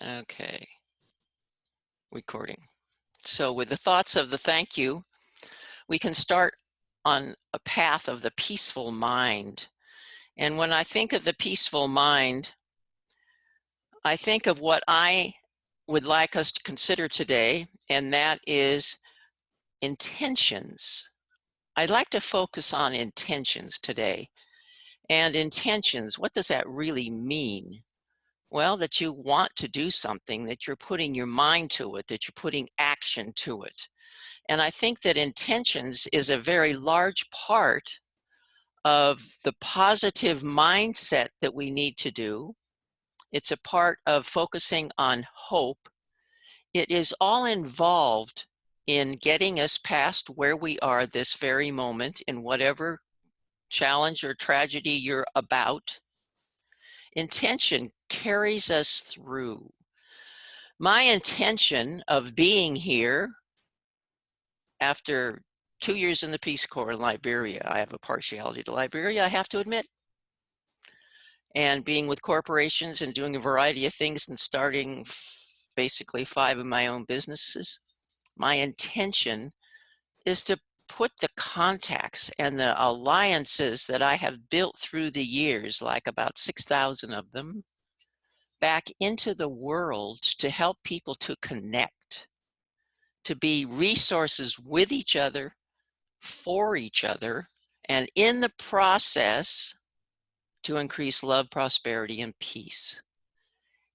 Okay, recording. So with the thoughts of the thank you, we can start on a path of the peaceful mind. And when I think of the peaceful mind, I think of what I would like us to consider today, and that is intentions. I'd like to focus on intentions today. And intentions, what does that really mean? Well, that you want to do something, that you're putting your mind to it, that you're putting action to it. And I think that intentions is a very large part of the positive mindset that we need to do. It's a part of focusing on hope. It is all involved in getting us past where we are this very moment in whatever challenge or tragedy you're about. Intention carries us through. My intention of being here after 2 years in the Peace Corps in Liberia, I have a partiality to Liberia, I have to admit, and being with corporations and doing a variety of things and starting basically 5 of my own businesses, my intention is to put the contacts and the alliances that I have built through the years, like about 6,000 of them, back into the world to help people to connect, to be resources with each other, for each other, and in the process to increase love, prosperity, and peace.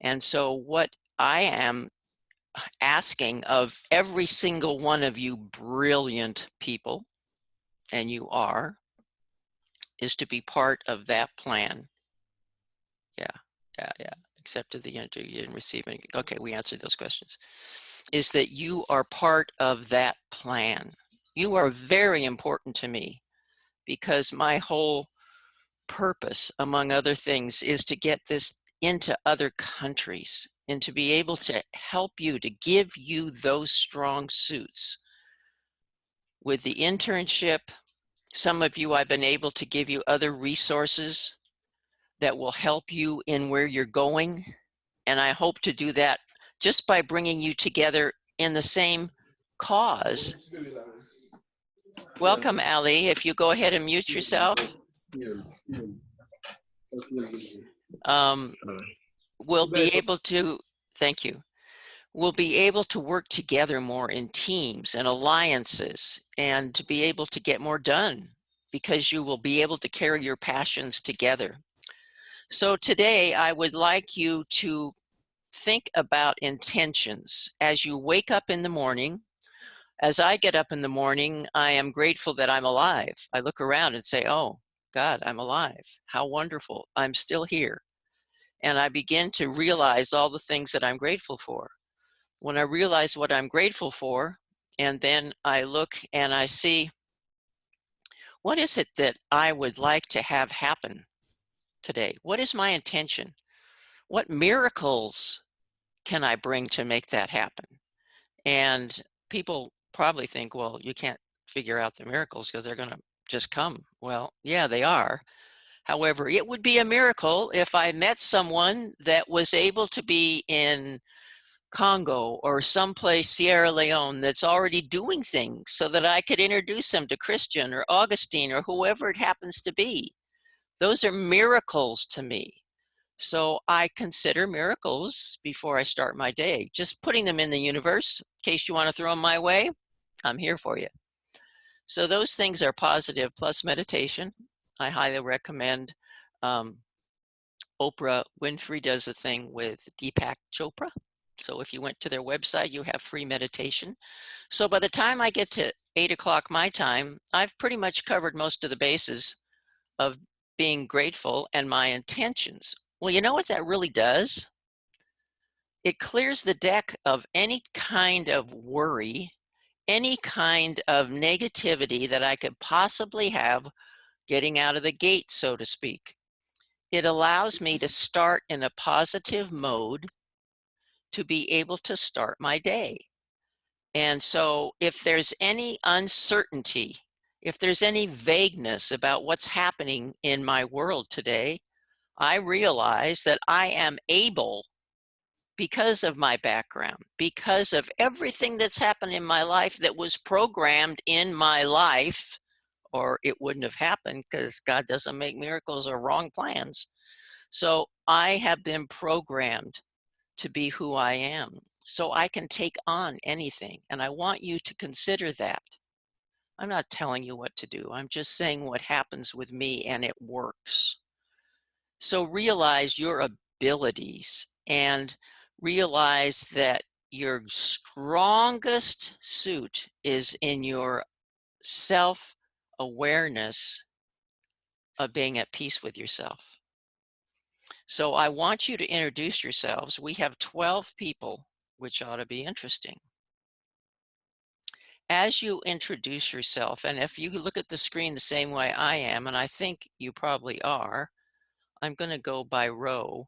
And so what I am asking of every single one of you brilliant people, and you are, is to be part of that plan. Yeah. Accepted the interview, you didn't receive any. Okay, we answered those questions. Is that you are part of that plan. You are very important to me because my whole purpose, among other things, is to get this into other countries and to be able to help you, to give you those strong suits. With the internship, some of you, I've been able to give you other resources that will help you in where you're going. And I hope to do that just by bringing you together in the same cause. Welcome, Ali. If you go ahead and mute yourself. We'll be able to, thank you. We'll be able to work together more in teams and alliances and to be able to get more done because you will be able to carry your passions together. So today I would like you to think about intentions as you wake up in the morning. As I get up in the morning, I am grateful that I'm alive. I look around and say, oh, God, I'm alive. How wonderful. I'm still here. And I begin to realize all the things that I'm grateful for. When I realize what I'm grateful for, and then I look and I see, what is it that I would like to have happen today? What is my intention? What miracles can I bring to make that happen? And people probably think, well, you can't figure out the miracles because they're going to just come. Well, yeah, they are. However, it would be a miracle if I met someone that was able to be in Congo or someplace, Sierra Leone, that's already doing things so that I could introduce them to Christian or Augustine or whoever it happens to be. Those are miracles to me. So I consider miracles before I start my day. Just putting them in the universe, in case you want to throw them my way, I'm here for you. So those things are positive, plus meditation. I highly recommend. Oprah Winfrey does a thing with Deepak Chopra. So if you went to their website, you have free meditation. So by the time I get to 8 o'clock my time, I've pretty much covered most of the bases of being grateful and my intentions. Well, you know what that really does? It clears the deck of any kind of worry, any kind of negativity that I could possibly have getting out of the gate, so to speak. It allows me to start in a positive mode to be able to start my day. And so if there's any uncertainty, if there's any vagueness about what's happening in my world today, I realize that I am able because of my background, because of everything that's happened in my life that was programmed in my life, or it wouldn't have happened because God doesn't make miracles or wrong plans. So I have been programmed to be who I am. So I can take on anything. And I want you to consider that. I'm not telling you what to do. I'm just saying what happens with me and it works. So realize your abilities and realize that your strongest suit is in your self-awareness of being at peace with yourself. So I want you to introduce yourselves. We have 12 people, which ought to be interesting. As you introduce yourself, and if you look at the screen the same way I am, and I think you probably are, I'm going to go by row.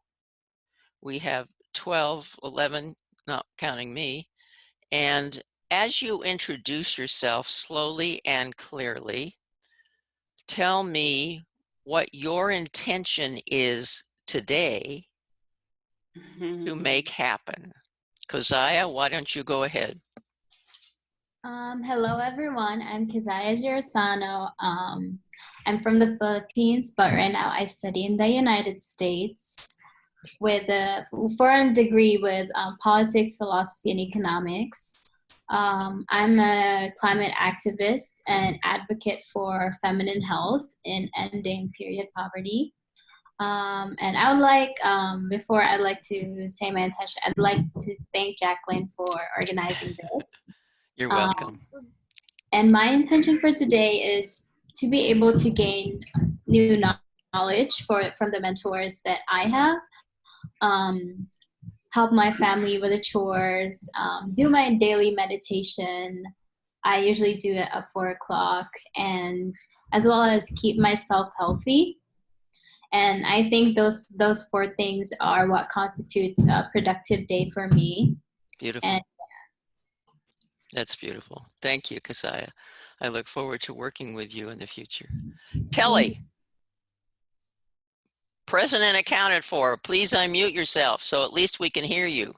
We have 12, 11, not counting me. And as you introduce yourself slowly and clearly, tell me what your intention is today to make happen. Keziah, why don't you go ahead? Hello, everyone. I'm Keziah Girasano. I'm from the Philippines, but right now I study in the United States with a foreign degree with politics, philosophy, and economics. I'm a climate activist and advocate for feminine health in ending period poverty. And I would like, before I'd like to say my intention, I'd like to thank Jacqueline for organizing this. You're welcome. And my intention for today is to be able to gain new knowledge from the mentors that I have, help my family with the chores, do my daily meditation. I usually do it at 4 o'clock, and as well as keep myself healthy. And I think those 4 things are what constitutes a productive day for me. Beautiful. And that's beautiful. Thank you, Keziah. I look forward to working with you in the future. Kelly, present and accounted for. Please unmute yourself so at least we can hear you.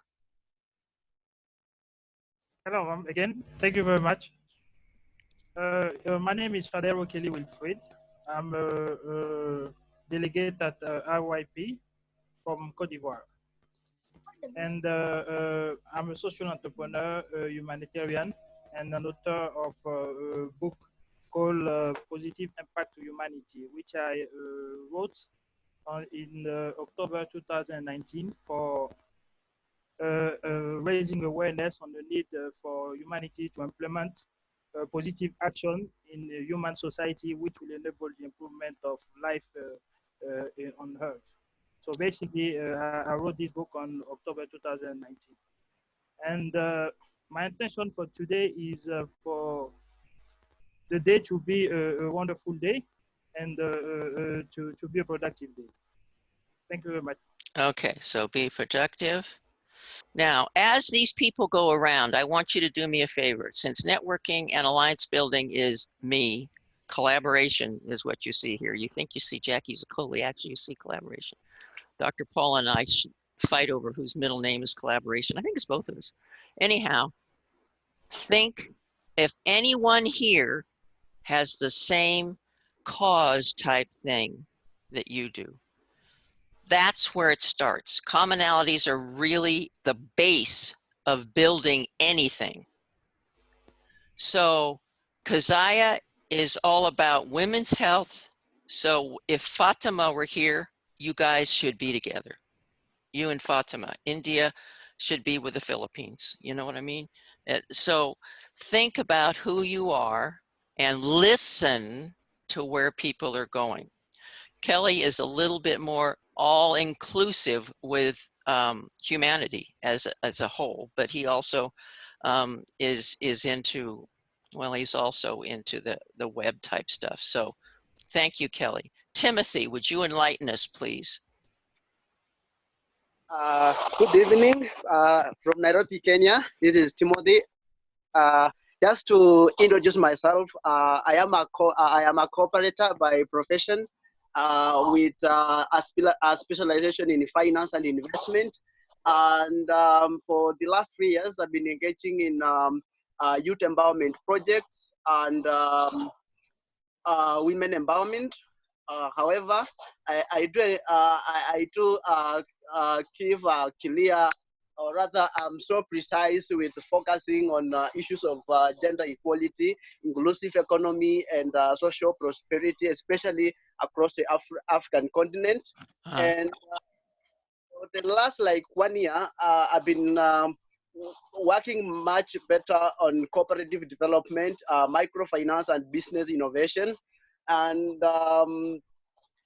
Hello, again. Thank you very much. My name is Fadero Kelly Wilfred. I'm a delegate at IYP from Cote d'Ivoire. And I'm a social entrepreneur, a humanitarian, and an author of a book called Positive Impact to Humanity, which I wrote in October 2019 for raising awareness on the need for humanity to implement positive action in the human society, which will enable the improvement of life on Earth. So basically, I wrote this book on October 2019. And my intention for today is for the day to be a wonderful day and to be a productive day. Thank you very much. Okay, so be productive. Now, as these people go around, I want you to do me a favor. Since networking and alliance building is me, collaboration is what you see here. You think you see Jacque Zocolli, actually you see collaboration. Dr. Paul and I fight over whose middle name is collaboration. I think it's both of us. Anyhow, think if anyone here has the same cause type thing that you do. That's where it starts. Commonalities are really the base of building anything. So Keziah is all about women's health. So if Fatima were here, you guys should be together. You and Fatima. India should be with the Philippines. You know what I mean? So think about who you are and listen to where people are going. Kelly is a little bit more all-inclusive with humanity as a whole, but he also is into, well, he's also into the web type stuff. So thank you, Kelly. Timothy, would you enlighten us, please? Good evening from Nairobi, Kenya. This is Timothy. Just to introduce myself, I am a cooperator by profession with a specialization in finance and investment. And for the last 3 years, I've been engaging in youth empowerment projects and women empowerment. However, I do give clear, or rather, I'm so precise with focusing on issues of gender equality, inclusive economy, and social prosperity, especially across the African continent. And for the last like 1 year, I've been working much better on cooperative development, microfinance, and business innovation. And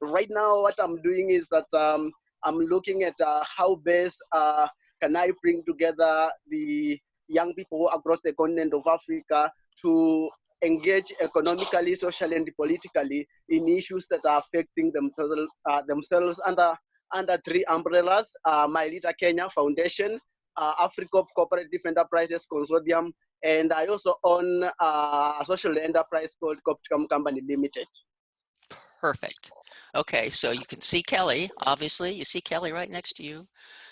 right now, what I'm doing is that I'm looking at how best can I bring together the young people across the continent of Africa to engage economically, socially, and politically in issues that are affecting themselves under three umbrellas: My Leader Kenya Foundation, AfriCorp Cooperative Enterprises Consortium, and I also own a social enterprise called Copticom Company Limited. Perfect. Okay, so you can see Kelly, obviously. You see Kelly right next to you.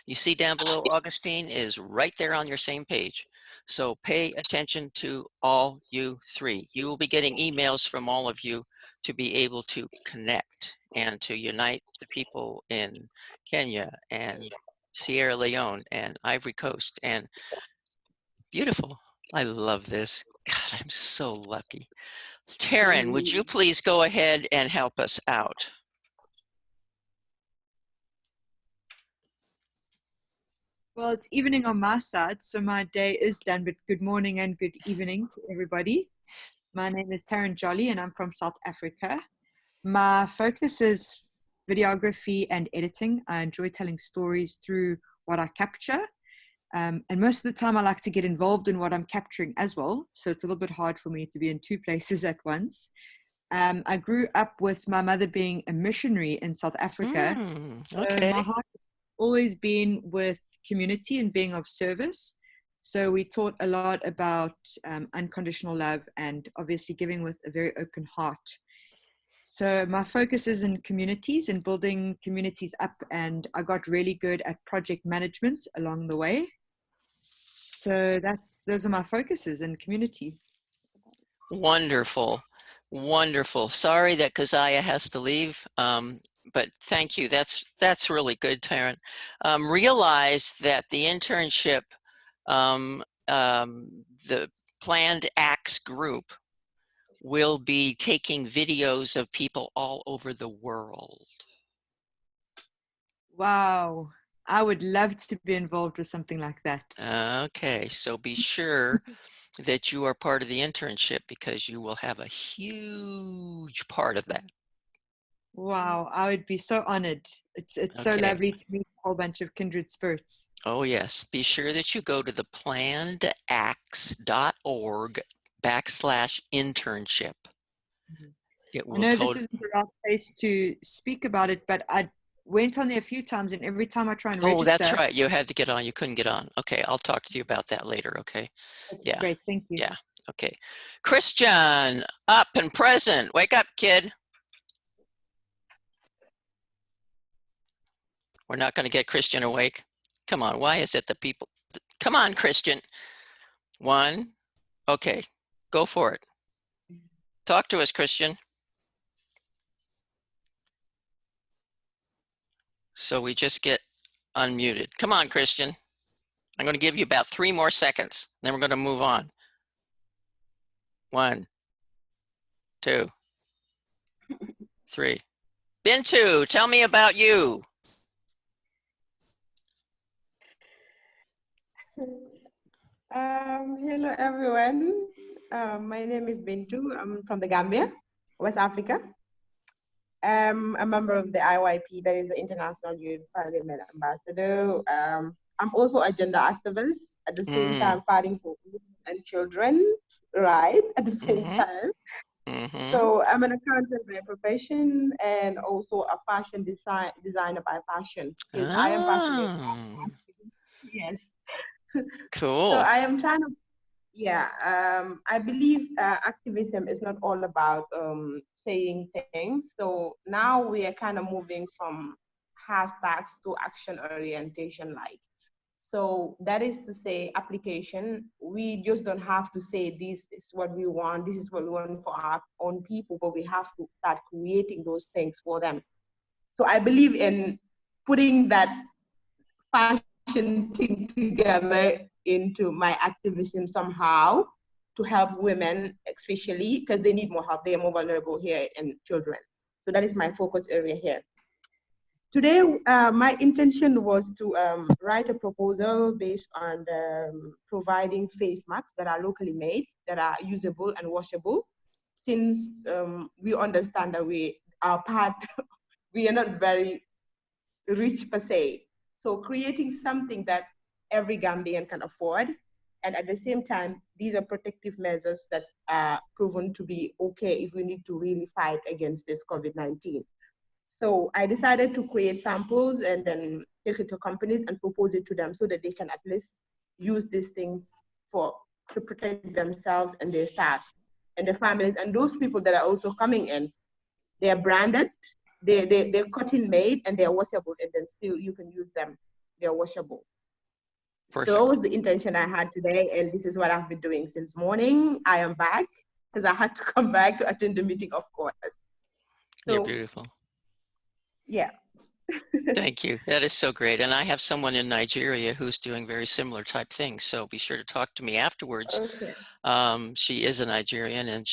You see down below, Augustine is right there on your same page. So pay attention to all you three. You will be getting emails from all of you to be able to connect and to unite the people in Kenya and Sierra Leone and Ivory Coast. And beautiful. I love this. God, I'm so lucky. Taryn, would you please go ahead and help us out? Well, it's evening on my side, so my day is done, but good morning and good evening to everybody. My name is Taryn Jolly and I'm from South Africa. My focus is videography and editing. I enjoy telling stories through what I capture. And most of the time I like to get involved in what I'm capturing as well. So it's a little bit hard for me to be in two places at once. I grew up with my mother being a missionary in South Africa. Okay. So my heart has always been with community and being of service. So we taught a lot about unconditional love and obviously giving with a very open heart. So my focus is in communities and building communities up, and I got really good at project management along the way. So those are my focuses in community. Wonderful. Wonderful. Sorry that Keziah has to leave, but thank you. That's really good, Taryn. Realize that the internship, the Planned Acts group will be taking videos of people all over the world. Wow. I would love to be involved with something like that. Okay, so be sure that you are part of the internship because you will have a huge part of that. Wow, I would be so honored. It's so Okay. lovely to meet a whole bunch of kindred spirits. Oh yes, be sure that you go to the plannedacts.org/internship. It I will know this isn't the right place to speak about it, but I went on there a few times and every time I try and register. Oh, that's right. You had to get on. You couldn't get on. Okay, I'll talk to you about that later. Okay. Yeah. Great, thank you. Yeah. Okay. Christian, up and present. Wake up, kid. We're not going to get Christian awake. Come on. Why is it the people? Come on, Christian. One. Okay. Go for it. Talk to us, Christian. So we just get unmuted. Come on, Christian. I'm going to give you about 3 more seconds. Then we're going to move on. 1, 2, 3. Bintu, tell me about you. Hello, everyone. My name is Bintu. I'm from the Gambia, West Africa. I'm a member of the IYP, that is the International Youth Parliament Ambassador. I'm also a gender activist, at the same time fighting for women and children's rights at the same time. So I'm an accountant by profession and also a fashion designer by passion. I am passionate. Yes. Cool. So I am trying to, I believe activism is not all about saying things. So now we are kind of moving from hashtags to action orientation, like So that is to say application. We just don't have to say this is what we want, this is what we want for our own people, but we have to start creating those things for them. So I believe in putting that fashion thing together into my activism somehow to help women, especially because they need more help. They are more vulnerable here, and children. So that is my focus area here. Today, my intention was to write a proposal based on providing face masks that are locally made, that are usable and washable, since we understand that we are not very rich per se. So creating something that every Gambian can afford, and at the same time, these are protective measures that are proven to be okay if we need to really fight against this COVID-19. So I decided to create samples and then take it to companies and propose it to them so that they can at least use these things to protect themselves and their staffs and their families. And those people that are also coming in, they are branded, they're cotton made, and they're washable, and then still you can use them. They're washable. Perfect. So that was the intention I had today, and this is what I've been doing since morning. I am back because I had to come back to attend the meeting, of course. So, You're beautiful. yeah. Thank you. That is so great. And I have someone in Nigeria who's doing very similar type things. So be sure to talk to me afterwards. Okay. She is a Nigerian, and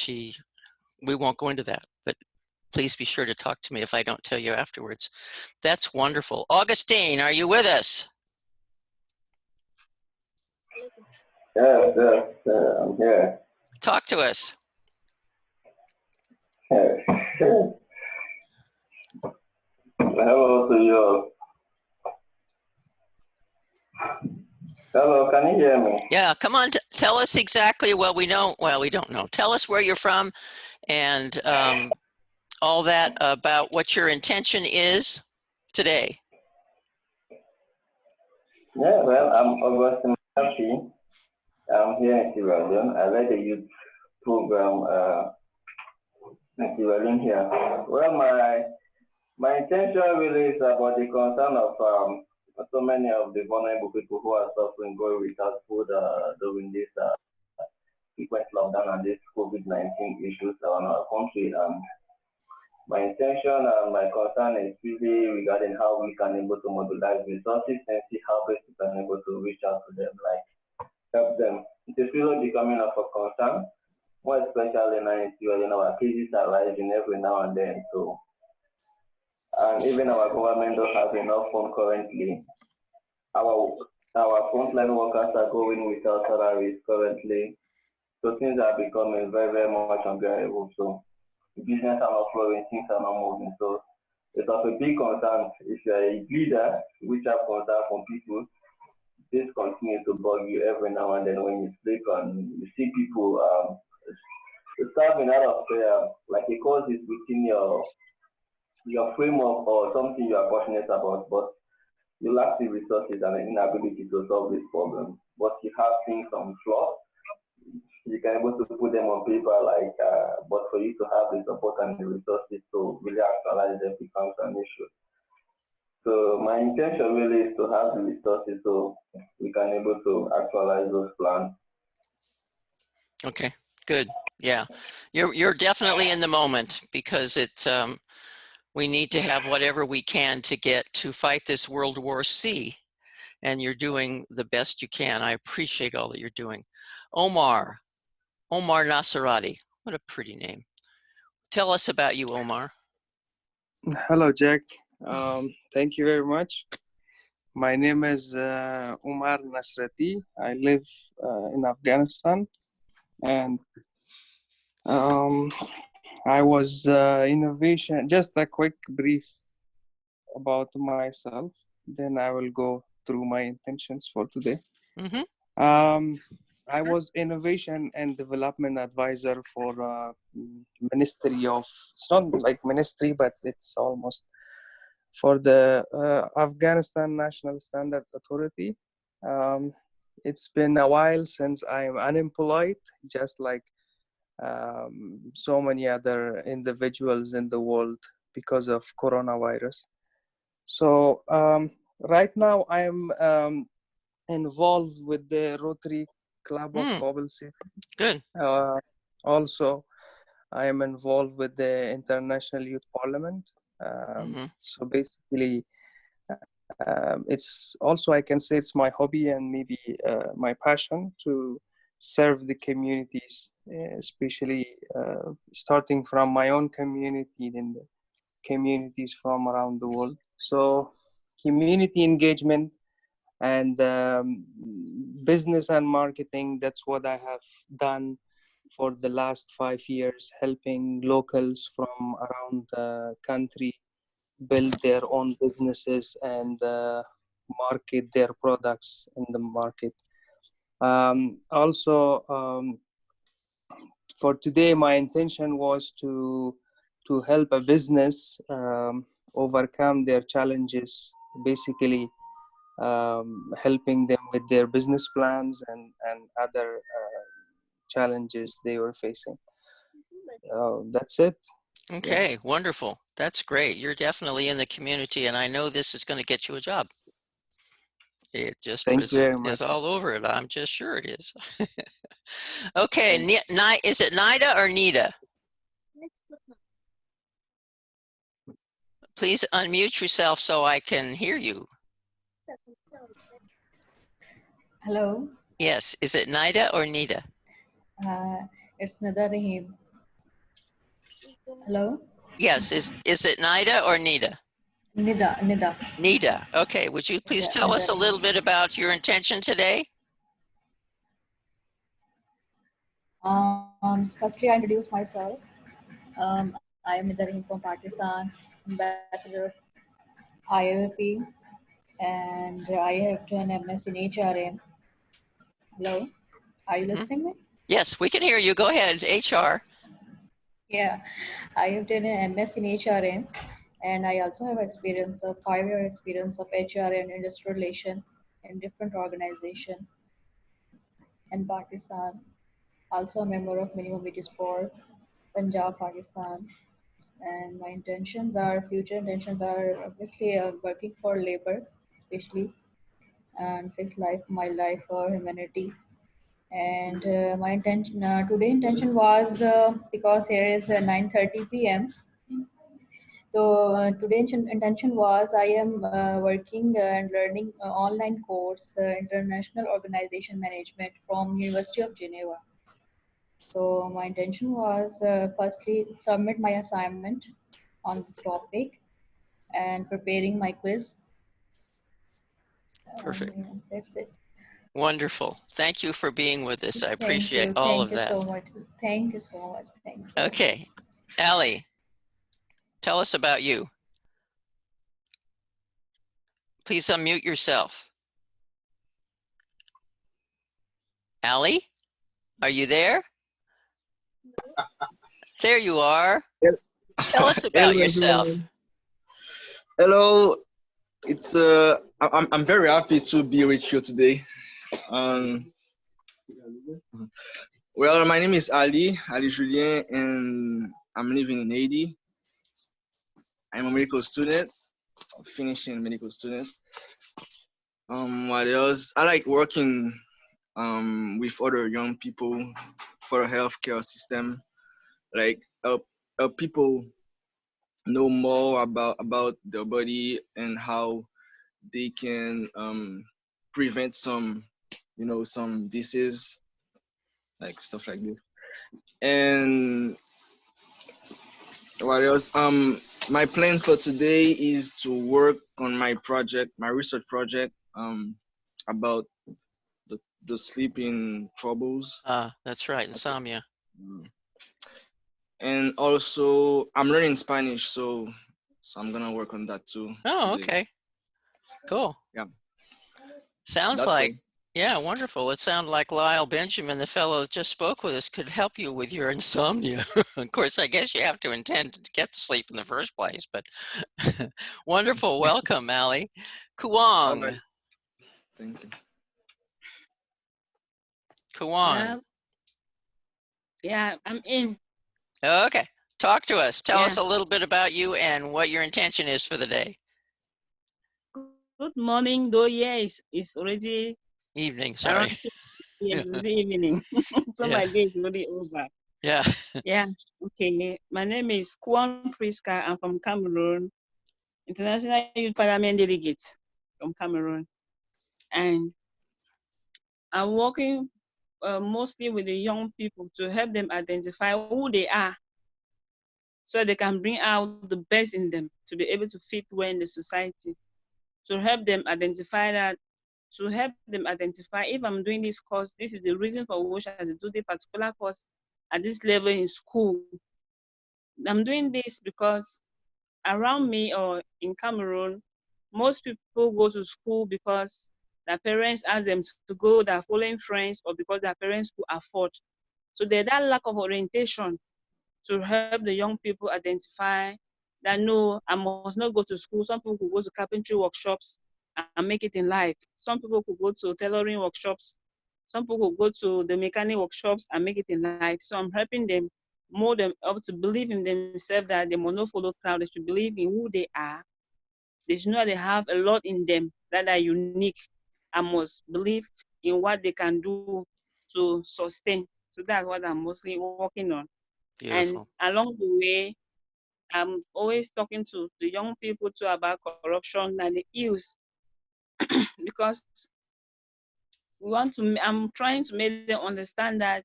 we won't go into that, but please be sure to talk to me if I don't tell you afterwards. That's wonderful. Augustine, are you with us? Yes, I'm here. Talk to us. Hello to you. Hello, can you hear me? Yeah, come on, tell us exactly, well, we don't know. Tell us where you're from and all that about what your intention is today. Yeah, well, I'm Augustine Happy. I'm here in Sierra Leone. I led the youth program in Sierra Leone here. Well, my intention really is about the concern of so many of the vulnerable people who are suffering going without food during this frequent lockdown and these COVID-19 issues around our country. My intention and my concern is really regarding how we can able to mobilize resources and see how best we can able to reach out to them, like help them. It is really becoming of a concern, more especially now in our cases are rising every now and then. So, and even our government don't have enough funds currently. Our frontline workers are going without salaries currently. So things are becoming very, very much unbearable. So business are not flowing, things are not moving. So it's of a big concern. If you're a leader, which have concern from people, this continues to bug you every now and then when you sleep and you see people starving out of like a cause is within your framework or something you are passionate about, but you lack the resources and the inability to solve this problem. But you have things on floor, you can able to put them on paper, like, but for you to have the support and the resources to really actualize them becomes an issue. So my intention really is to have the resources so we can able to actualize those plans. Okay, good. Yeah, you're definitely in the moment because we need to have whatever we can to get to fight this World War C, and you're doing the best you can. I appreciate all that you're doing. Omar Nasarati, what a pretty name. Tell us about you, Omar. Hello, Jacque. Thank you very much. My name is Omar Nasrati. I live in Afghanistan, and I was innovation. Just a quick brief about myself. Then I will go through my intentions for today. Mm-hmm. I was innovation and development advisor for Ministry of, it's not like ministry, but it's almost for the Afghanistan National Standard Authority. It's been a while since I'm unemployed, just like so many other individuals in the world because of coronavirus. So right now I'm involved with the Rotary Club of Kobelsi. Good. Also, I am involved with the International Youth Parliament. So basically, it's also, I can say it's my hobby and maybe my passion to serve the communities, especially starting from my own community and the communities from around the world. So community engagement and business and marketing, that's what I have done for the last 5 years, helping locals from around the country build their own businesses and market their products in the market. For today, my intention was to help a business overcome their challenges, basically helping them with their business plans and other challenges they were facing. That's it. Okay, wonderful. That's great. You're definitely in the community, and I know this is going to get you a job. It just Thank you very much. is all over it. I'm just sure it is. Okay, is it Nida or Nida? Please unmute yourself so I can hear you. Hello. Yes, is it Nida or Nida? It's Nida Rahim. Hello. Yes, is it Nida or Nida? Nida. Nida. Okay, would you please tell us a little bit about your intention today? Firstly, I introduce myself. I am Nida Rahim from Pakistan, Ambassador IYP, and I have done MS in HRM. Hello, are you listening to me? Yes, we can hear you. Go ahead, HR. Yeah, I have done an MS in HRM, and I also have experience of 5-year experience of HR and industrial relation in different organizations in Pakistan. Also a member of Minimum Wage Sport, Punjab, Pakistan. And my future intentions are obviously working for labor, especially, and fix my life for humanity. And my intention, today intention was because here is 9:30 p.m. So today intention was I am working and learning online course, International Organization Management from University of Geneva. So my intention was firstly submit my assignment on this topic and preparing my quiz. Perfect. That's it. Wonderful. Thank you for being with us. I appreciate Thank all of you that. so much. Thank you so much. Thank you. Okay. Ali, tell us about you. Please unmute yourself. Ali, are you there? There you are. Tell us about yourself. Hello, it's I'm very happy to be with you today. Well, my name is Ali Julien, and I'm living in Haiti. I'm a medical student, finishing medical student. What else? I like working with other young people for a healthcare system, like help people know more about their body and how they can prevent some disease, like stuff like this. And what else? My plan for today is to work on my research project about the sleeping troubles. That's right, insomnia. And also I'm learning Spanish, so I'm gonna work on that too. Oh, today. okay. Cool. Yeah. Sounds That's like, all. yeah, wonderful. It sounded like Lyle Benjamin, the fellow that just spoke with us, could help you with your insomnia. Of course, I guess you have to intend to get to sleep in the first place, but wonderful. Welcome, Ali. Kuang. Right. Thank you. Kuang. Yeah, I'm in. Okay. Talk to us. Tell us Yeah. a little bit about you and what your intention is for the day. Good morning, though. Yes, it's already Evening, Around sorry. 6 p.m. in the evening. So Yeah. my day is already over. Yeah. Yeah. Okay. My name is Kwan Priska. I'm from Cameroon, International Youth Parliament Delegate from Cameroon. And I'm working mostly with the young people to help them identify who they are so they can bring out the best in them to be able to fit well in the society, to help them identify that, to help them identify if I'm doing this course, this is the reason for which I do the particular course at this level in school. I'm doing this because around me or in Cameroon, most people go to school because their parents ask them to go, they're following friends, or because their parents could afford. So there's that lack of orientation to help the young people identify that no, I must not go to school. Some people could go to carpentry workshops and make it in life. Some people could go to tailoring workshops. Some people could go to the mechanic workshops and make it in life. So I'm helping them mold them up to believe in themselves, that they must not follow crowd. They should believe in who they are. They should know they have a lot in them that are unique and must believe in what they can do to sustain. So that's what I'm mostly working on. And Beautiful. along the way, I'm always talking to the young people too about corruption and the ills because I'm trying to make them understand that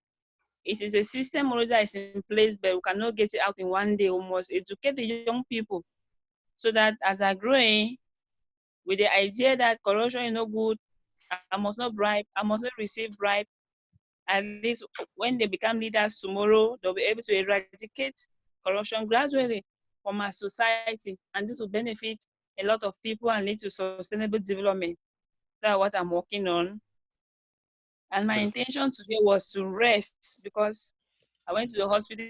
it is a system already that is in place, but we cannot get it out in one day. We must educate the young people so that as I grow with the idea that corruption is no good, I must not bribe, I must not receive bribe. At least when they become leaders tomorrow, they'll be able to eradicate corruption gradually from our society, and this will benefit a lot of people and lead to sustainable development. That's what I'm working on. And my Beautiful. intention today was to rest because I went to the hospital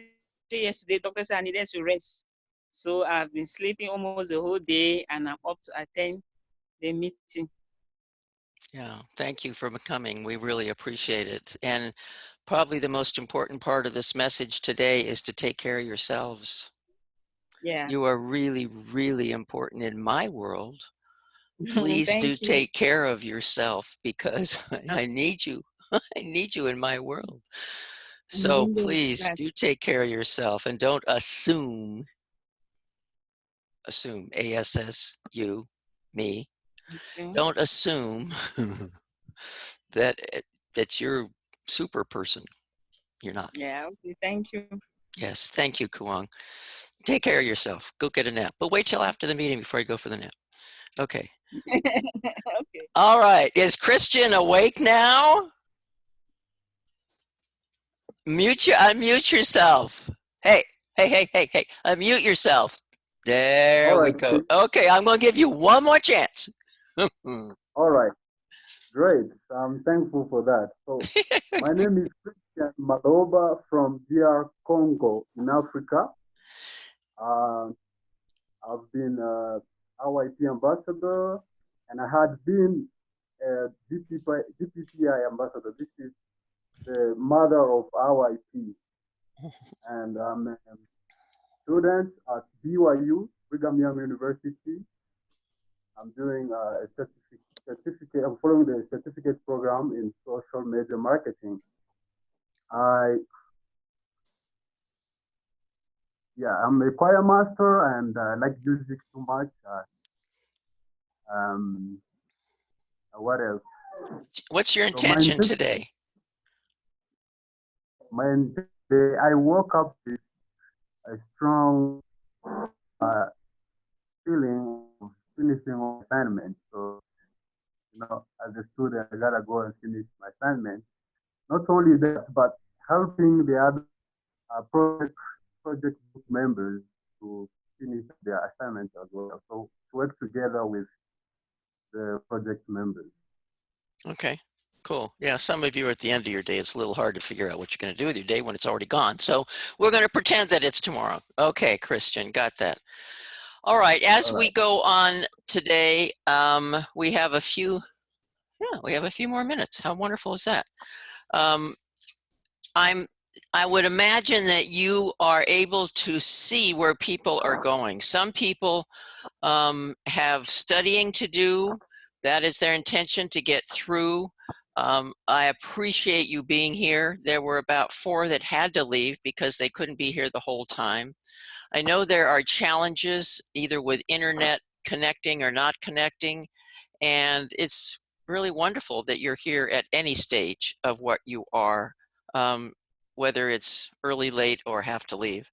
yesterday. Doctor said I needed to rest. So I've been sleeping almost the whole day and I'm up to attend the meeting. Yeah. Thank you for coming. We really appreciate it. And probably the most important part of this message today is to take care of yourselves. Yeah. You are really, really important in my world. Please do Thank you. take care of yourself because I need you. I need you in my world. So I'm doing my please best. do take care of yourself and don't assume, ASSU, me. Okay. Don't assume that that you're super person. You're not. Yeah, okay, thank you. Yes, thank you, Kuang. Take care of yourself. Go get a nap. But wait till after the meeting before you go for the nap. Okay. Okay. All right. Is Christian awake now? Unmute yourself. Hey, hey. Unmute yourself. There All we right. go. Okay, I'm going to give you one more chance. All right. Great. I'm thankful for that. So my name is Christian Maloba from DR Congo in Africa. I've been IYP ambassador, and I had been a DPPI ambassador. This is the mother of IYP. And I'm a student at BYU, Brigham Young University. I'm doing a certificate. I'm following the certificate program in social media marketing. I'm a choir master and I like music too much. What else? What's your intention today? I woke up with a strong feeling of finishing my assignment. So, as a student, I gotta go and finish my assignment. Not only that, but helping the other project group members to finish their assignments as well. So to work together with the project members. Okay, cool. Yeah, some of you at the end of your day, it's a little hard to figure out what you're going to do with your day when it's already gone. So we're going to pretend that it's tomorrow. Okay, Christian, got that. All right, as we go on today, we have a few more minutes. How wonderful is that? I would imagine that you are able to see where people are going. Some people have studying to do, That is their intention, to get through. I appreciate you being here. There were about 4 that had to leave because they couldn't be here the whole time. I know there are challenges either with internet connecting or not connecting, and it's really wonderful that you're here at any stage of what you are, whether it's early, late, or have to leave.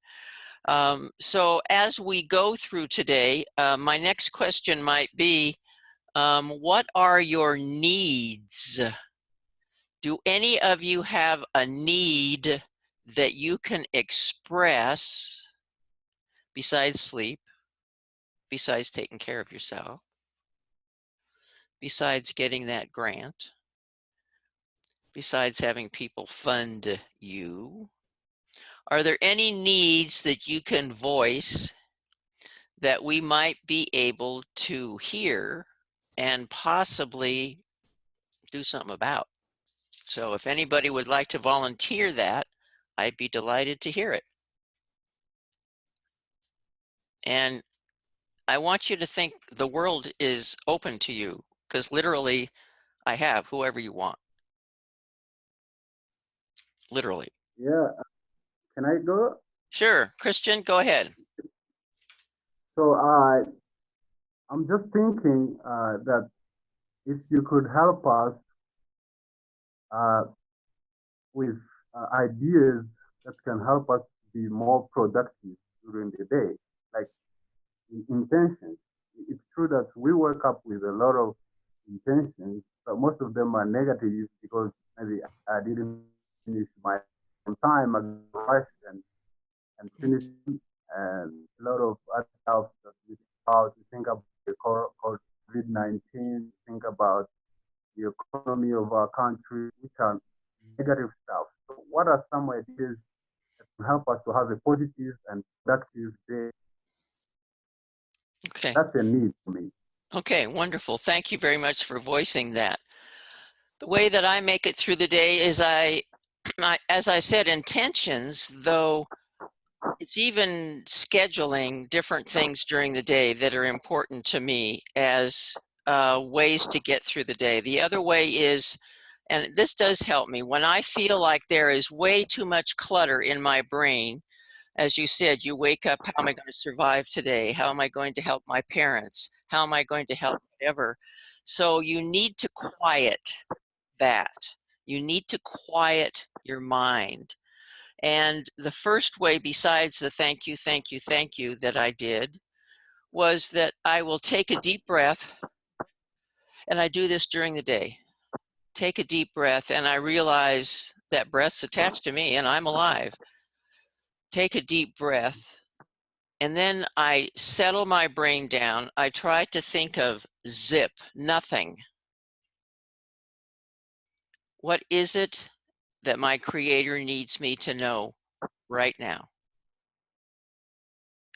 So as we go through today, my next question might be, what are your needs? Do any of you have a need that you can express besides sleep, besides taking care of yourself, besides getting that grant, besides having people fund you? Are there any needs that you can voice that we might be able to hear and possibly do something about? So if anybody would like to volunteer that, I'd be delighted to hear it. And I want you to think the world is open to you, because literally I have whoever you want. Literally. Yeah, can I go? Sure, Christian, go ahead. So I'm just thinking that if you could help us with ideas that can help us be more productive during the day, like intentions. It's true that we wake up with a lot of intentions, but most of them are negative because maybe I didn't finish my time, I rushed and finished, and a lot of other stuff that we think about the COVID-19, think about the economy of our country, which are negative stuff. So what are some ideas that can help us to have a positive and productive day? Okay. That's a need for me. Okay, wonderful. Thank you very much for voicing that. The way that I make it through the day is as I said, intentions, though it's even scheduling different things during the day that are important to me as ways to get through the day. The other way is, and this does help me, when I feel like there is way too much clutter in my brain. As you said, you wake up, how am I going to survive today? How am I going to help my parents? How am I going to help whatever? So you need to quiet that. You need to quiet your mind. And the first way, besides the thank you, thank you, thank you that I did, was that I will take a deep breath, and I do this during the day. Take a deep breath, and I realize that breath's attached to me and I'm alive. Take a deep breath, and then I settle my brain down. I try to think of zip, nothing. What is it that my Creator needs me to know right now?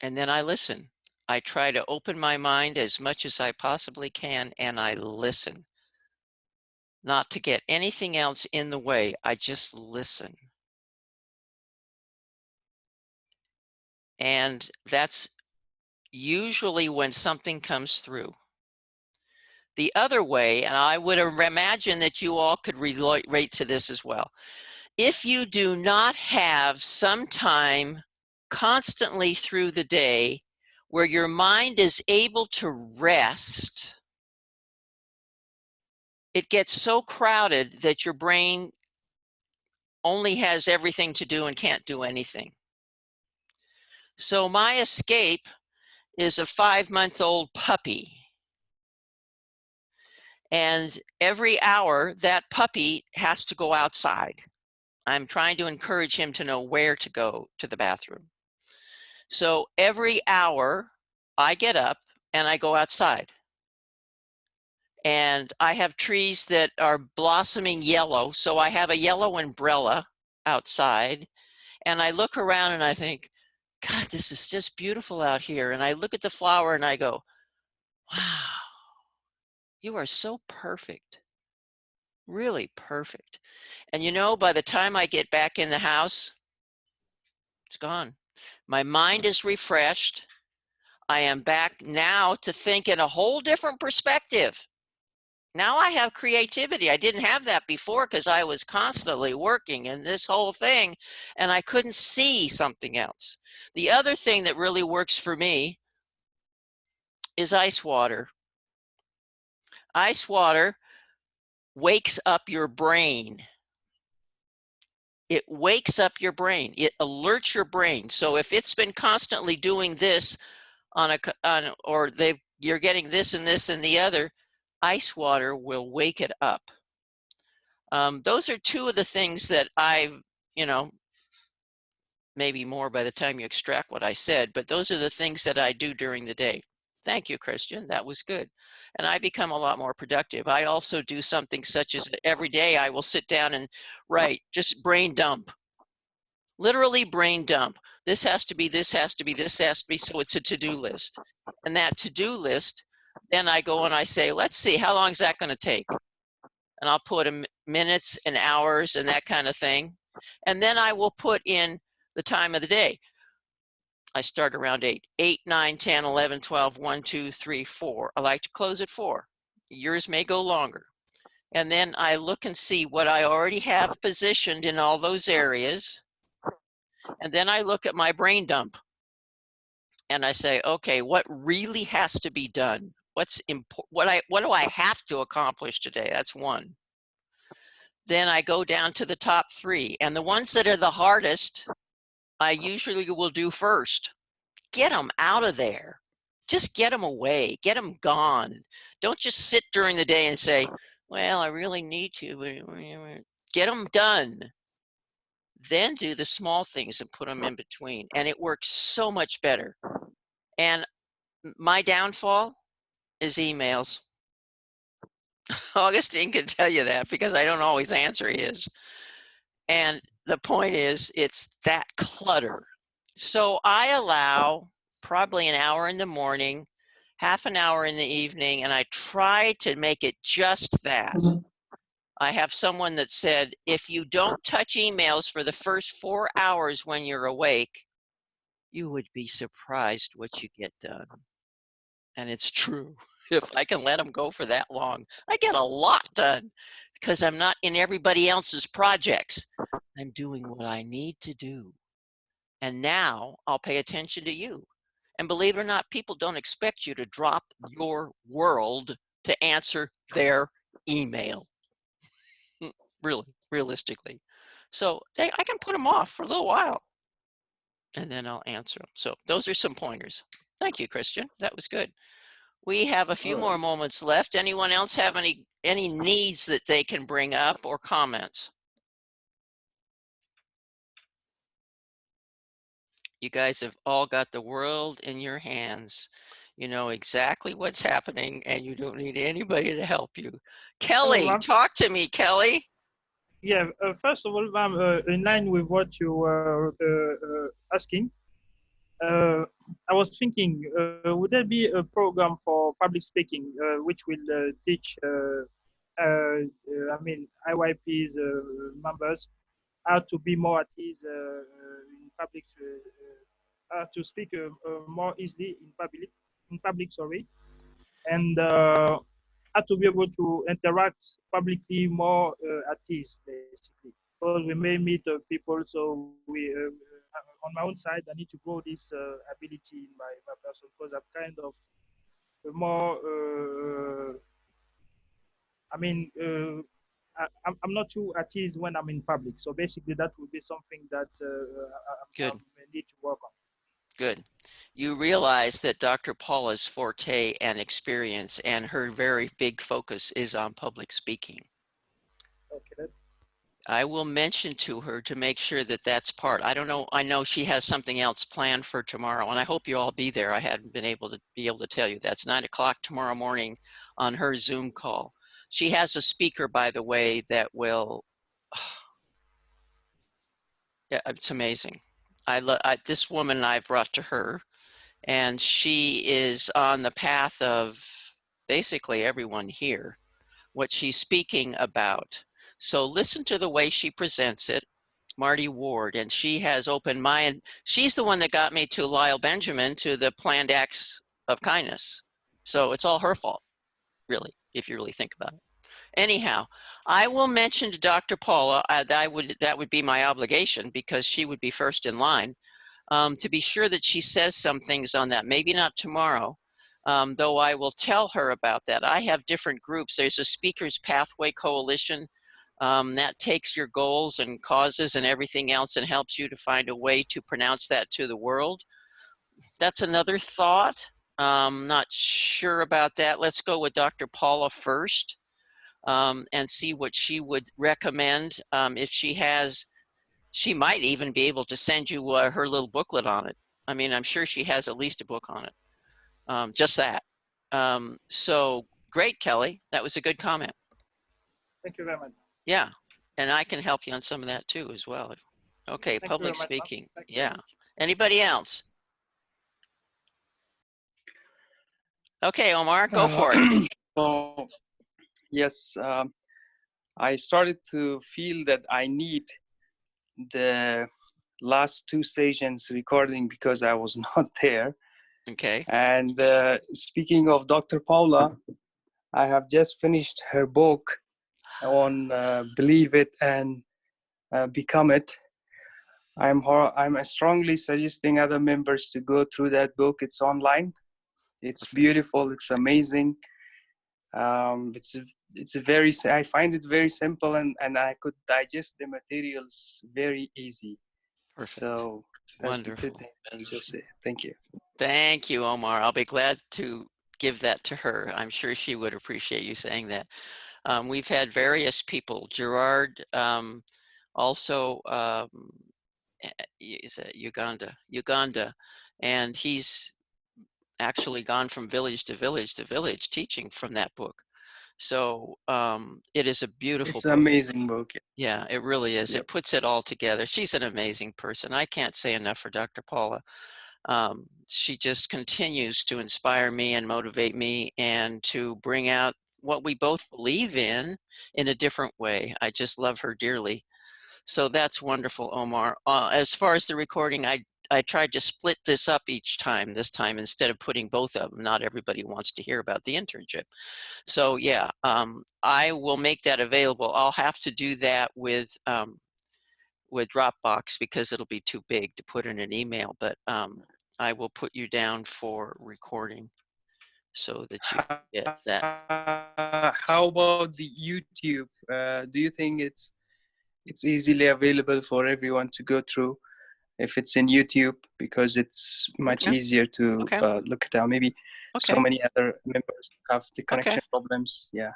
And then I listen. I try to open my mind as much as I possibly can, and I listen. Not to get anything else in the way, I just listen. And that's usually when something comes through. The other way, and I would imagine that you all could relate to this as well. If you do not have some time constantly through the day where your mind is able to rest, it gets so crowded that your brain only has everything to do and can't do anything. So my escape is a 5-month-old puppy. And every hour, that puppy has to go outside. I'm trying to encourage him to know where to go to the bathroom. So every hour, I get up and I go outside. And I have trees that are blossoming yellow, so I have a yellow umbrella outside. And I look around and I think, God, this is just beautiful out here. And I look at the flower and I go, wow, you are so perfect. Really perfect. And you know, by the time I get back in the house, it's gone. My mind is refreshed. I am back now to think in a whole different perspective. Now I have creativity. I didn't have that before because I was constantly working in this whole thing and I couldn't see something else. The other thing that really works for me is ice water. Ice water wakes up your brain. It wakes up your brain. It alerts your brain. So if it's been constantly doing this you're getting this and this and the other, ice water will wake it up. Those are two of the things that I've, maybe more by the time you extract what I said, but those are the things that I do during the day. Thank you, Christian. That was good. And I become a lot more productive. I also do something such as every day I will sit down and write, just brain dump. Literally brain dump. This has to be, this has to be, this has to be. So it's a to-do list. And that to-do list, then I go and I say, let's see, how long is that going to take? And I'll put minutes and hours and that kind of thing. And then I will put in the time of the day. I start around 8, 9, 10, 11, 12, 1, 2, 3, 4. I like to close at 4. Yours may go longer. And then I look and see what I already have positioned in all those areas. And then I look at my brain dump. And I say, okay, what really has to be done? What's important? What do I have to accomplish today? That's one. Then I go down to the top 3. And the ones that are the hardest, I usually will do first. Get them out of there. Just get them away. Get them gone. Don't just sit during the day and say, well, I really need to. Get them done. Then do the small things and put them in between. And it works so much better. And my downfall is emails. Augustine can tell you that because I don't always answer his. And the point is, it's that clutter. So I allow probably an hour in the morning, half an hour in the evening, and I try to make it just that. I have someone that said, if you don't touch emails for the first 4 hours when you're awake, you would be surprised what you get done. And it's true. If I can let them go for that long, I get a lot done because I'm not in everybody else's projects. I'm doing what I need to do. And now I'll pay attention to you. And believe it or not, people don't expect you to drop your world to answer their email. Really, realistically. So I can put them off for a little while and then I'll answer them. So those are some pointers. Thank you, Christian. That was good. We have a few more moments left. Anyone else have any needs that they can bring up or comments? You guys have all got the world in your hands. You know exactly what's happening and you don't need anybody to help you. Kelly, Hello, talk to me, Kelly. Yeah, first of all, ma'am, in line with what you were asking, I was thinking, would there be a program for public speaking which will teach, IYP's members how to be more at ease in public, to speak more easily in public, sorry, and how to be able to interact publicly more at ease, basically. Because we may meet people, so we, on my own side, I need to grow this ability in my person because I'm kind of more, I'm not too at ease when I'm in public. So basically, that would be something that I need to work on. Good. You realize that Dr. Paula's forte and experience and her very big focus is on public speaking. Okay. I will mention to her to make sure that that's part. I don't know. I know she has something else planned for tomorrow, and I hope you all be there. I hadn't been able to tell you. That's 9 o'clock tomorrow morning on her Zoom call. She has a speaker, by the way, that will. Yeah, it's amazing. This woman I brought to her, and she is on the path of basically everyone here, what she's speaking about. So listen to the way she presents it, Marty Ward, and she has opened my, she's the one that got me to Lyle Benjamin, to the planned acts of kindness. So it's all her fault, really, if you really think about it. Anyhow, I will mention to Dr. Paula, that would be my obligation because she would be first in line, to be sure that she says some things on that. Maybe not tomorrow, though I will tell her about that. I have different groups. There's a Speakers Pathway Coalition that takes your goals and causes and everything else and helps you to find a way to pronounce that to the world. That's another thought. Not sure about that. Let's go with Dr. Paula first. And see what she would recommend. If she has, she might even be able to send you her little booklet on it. I mean, I'm sure she has at least a book on it, just that. So great, Kelly. That was a good comment. Thank you very much. Yeah, and I can help you on some of that too as well. Okay, Thank public you very much, speaking. Thank you very Yeah. much. Anybody else? Okay, Omar, go for it. So, yes, I started to feel that I need the last 2 sessions recording because I was not there. Okay. And speaking of Dr. Paula, I have just finished her book on Believe It and Become It. I'm strongly suggesting other members to go through that book. It's online. It's beautiful. It's amazing. It's a very, I find it very simple, and I could digest the materials very easy. Perfect. So that's Wonderful. the thing I was just say. Thank you. Thank you, Omar. I'll be glad to give that to her. I'm sure she would appreciate you saying that. We've had various people, Gerard, also is it Uganda, and he's actually gone from village to village to village teaching from that book. So it is a beautiful It's an book. amazing book. Yeah, it really is. Yep. It puts it all together. She's an amazing person. I can't say enough for Dr. Paula. She just continues to inspire me and motivate me and to bring out what we both believe in a different way. I just love her dearly. So that's wonderful, Omar. As far as the recording, I tried to split this up each time, this time, instead of putting both of them. Not everybody wants to hear about the internship. So yeah, I will make that available. I'll have to do that with Dropbox because it'll be too big to put in an email, but I will put you down for recording so that you can get that. How about the YouTube? Do you think it's easily available for everyone to go through if it's in YouTube, because it's much easier to look at how maybe so many other members have the connection problems. Yeah.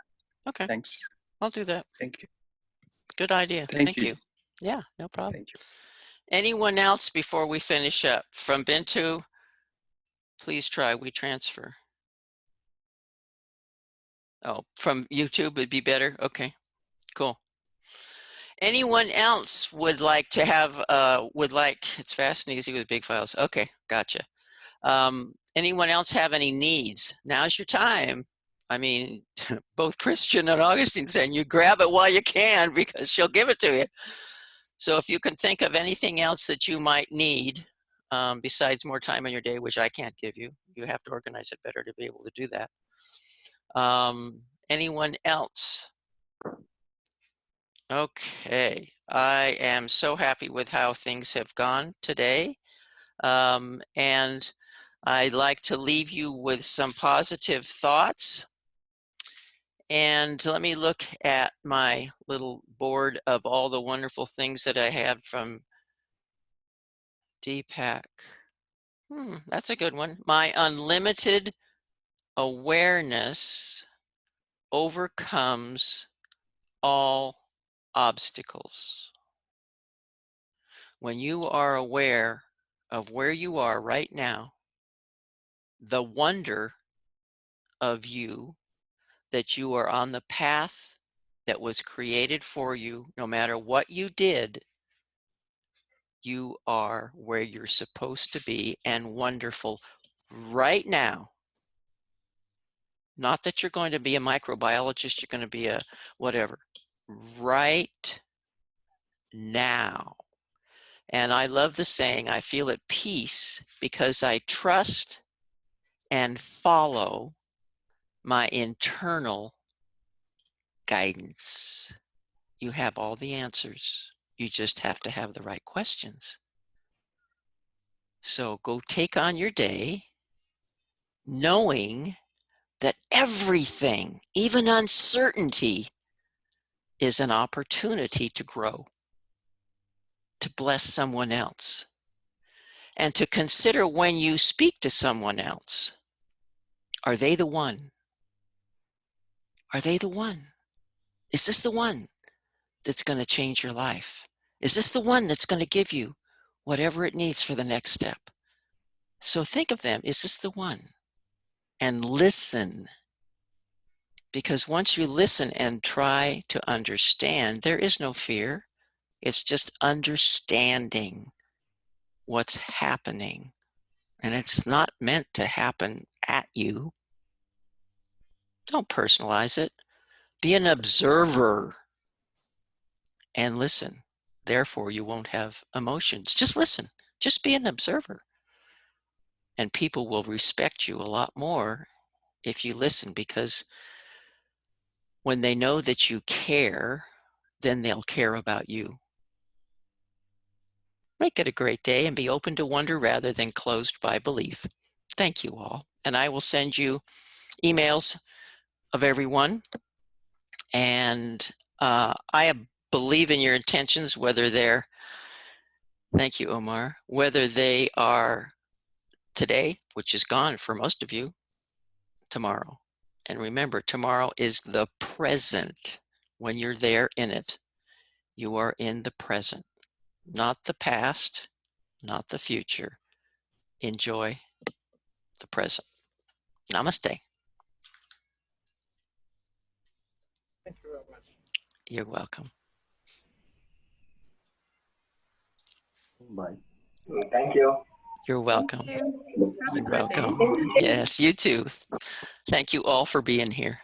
Okay. Thanks. I'll do that. Thank you. Good idea. Thank you. Yeah, no problem. Thank you. Anyone else before we finish up? From Bintu, please try WeTransfer. Oh, from YouTube would be better? Okay, cool. Anyone else would like to have, it's fast and easy with big files. Okay, gotcha. Anyone else have any needs? Now's your time. I mean, both Christian and Augustine saying you grab it while you can because she'll give it to you. So if you can think of anything else that you might need, besides more time in your day, which I can't give you, you have to organize it better to be able to do that. Anyone else? Okay, I am so happy with how things have gone today. And I'd like to leave you with some positive thoughts. And let me look at my little board of all the wonderful things that I have from Deepak. That's a good one. My unlimited awareness overcomes all obstacles. When you are aware of where you are right now, the wonder of you, that you are on the path that was created for you, no matter what you did, you are where you're supposed to be and wonderful right now. Not that you're going to be a microbiologist, you're going to be a whatever. Right now. And I love the saying, I feel at peace because I trust and follow my internal guidance. You have all the answers. You just have to have the right questions. So go take on your day, knowing that everything, even uncertainty, is an opportunity to grow, to bless someone else, and to consider when you speak to someone else, are they the one? Are they the one? Is this the one that's going to change your life? Is this the one that's going to give you whatever it needs for the next step? So think of them. Is this the one? And listen. Because once you listen and try to understand, there is no fear. It's just understanding what's happening. And it's not meant to happen at you. Don't personalize it. Be an observer and listen. Therefore, you won't have emotions. Just listen. Just be an observer. And people will respect you a lot more if you listen, because when they know that you care, then they'll care about you. Make it a great day and be open to wonder rather than closed by belief. Thank you all. And I will send you emails of everyone. And I believe in your intentions, whether they're, thank you, Omar, whether they are today, which is gone for most of you, tomorrow. And remember, tomorrow is the present. When you're there in it, you are in the present, not the past, not the future. Enjoy the present. Namaste. Thank you very much. You're welcome. Bye. Thank you. You're welcome. Thank you. Have a You're great day. welcome. Yes, you too. Thank you all for being here.